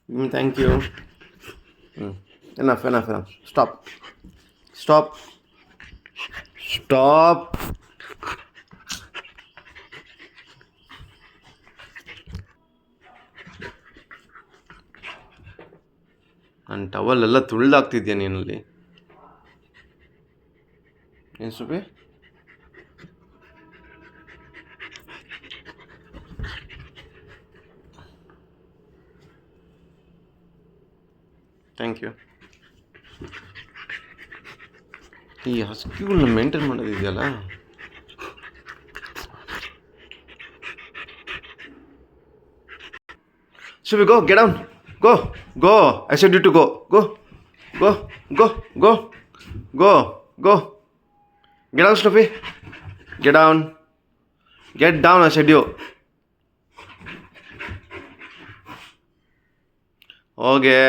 Thank you. Enough. Stop. Stop. Stop. ನನ್ನ towel ಎಲ್ಲ ತುಳ್ದಾಗ್ತಿದ್ಯಾ ನೀನಲ್ಲಿ? ಏನು ಸುಬಿ? Thank you. ಈ ಹಸ್ಕಿಗಳನ್ನ ಮೇಂಟೈನ್ ಮಾಡೋದಿದೆಯಲ್ಲ, Should we go? Get down. Go. I said you to go. Go. Get down, Snoopy. Get down. Get down, I said you. Okay.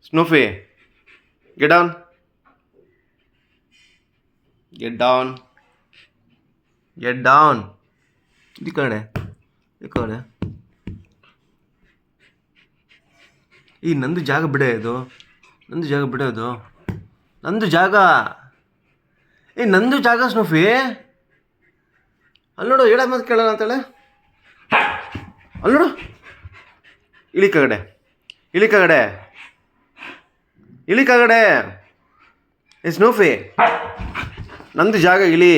Snoopy. Get down. Get down. ಈ ಕಡೆ. ಈ ನಂದು ಜಾಗ ಬಿಡೋದು. ನಂದು ಜಾಗ. ನಂದು ಜಾಗ ಸ್ನೂಫಿ. ಅಲ್ಲಿ ನೋಡು, ಹೇಳೋದು ಮಾತು ಕೇಳೋಣ ಅಂತೇಳೆ. ಅಲ್ಲಿ ನೋಡು, ಇಳಿ ಕಗಡೆ. ಸ್ನೂಫಿ, ನಂದು ಜಾಗ ಇಳಿ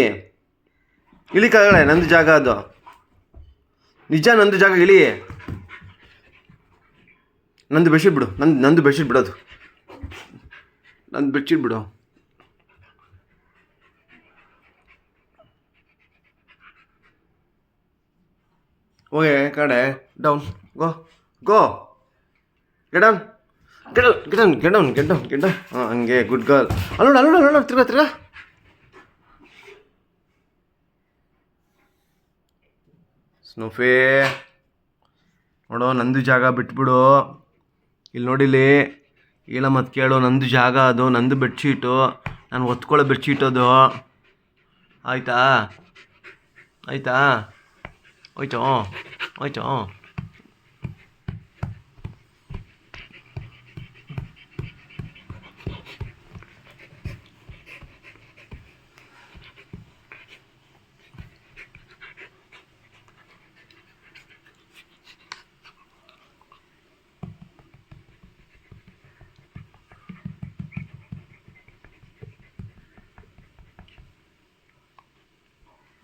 ಕಗಡೆ. ನಂದು ಜಾಗ ಅದು. ನಿಜ, ನಂದು ಜಾಗ ಇಳಿ. ನಂದು ಬೆಡ್ಶೀಟ್ ಬಿಡು. ನಂದು ಬೆಡ್ಶೀಟ್ ಬಿಡೋದು. ನಂದು ಬೆಡ್ಶೀಟ್ ಬಿಡು. ಓಕೆ ಕಡೆ. ಡೌನ್. ಗೋ. Get down. ಹಾಂ, ಹಂಗೆ ಗುಡ್ ಗರ್ಲ್. ಅಲ್ಲೋಡು ತಿರ್ಗಾ. ಸ್ನೂಫಿ ನೋಡು, ನಂದು ಜಾಗ ಬಿಟ್ಬಿಡು. ಇಲ್ಲಿ ನೋಡಿಲಿ, ಇಲ್ಲ ಮತ್ತೆ ಕೇಳು. ನಂದು ಜಾಗ ಅದು, ನಂದು ಬೆಡ್ಶೀಟು, ನಾನು ಒತ್ಕೊಳ್ಳೋ ಬೆಡ್ಶೀಟ್ ಅದು. ಆಯಿತಾ? ಹೋಯ್ತು.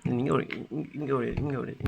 ಹಿಂಗೆ ಹೊಡಿ.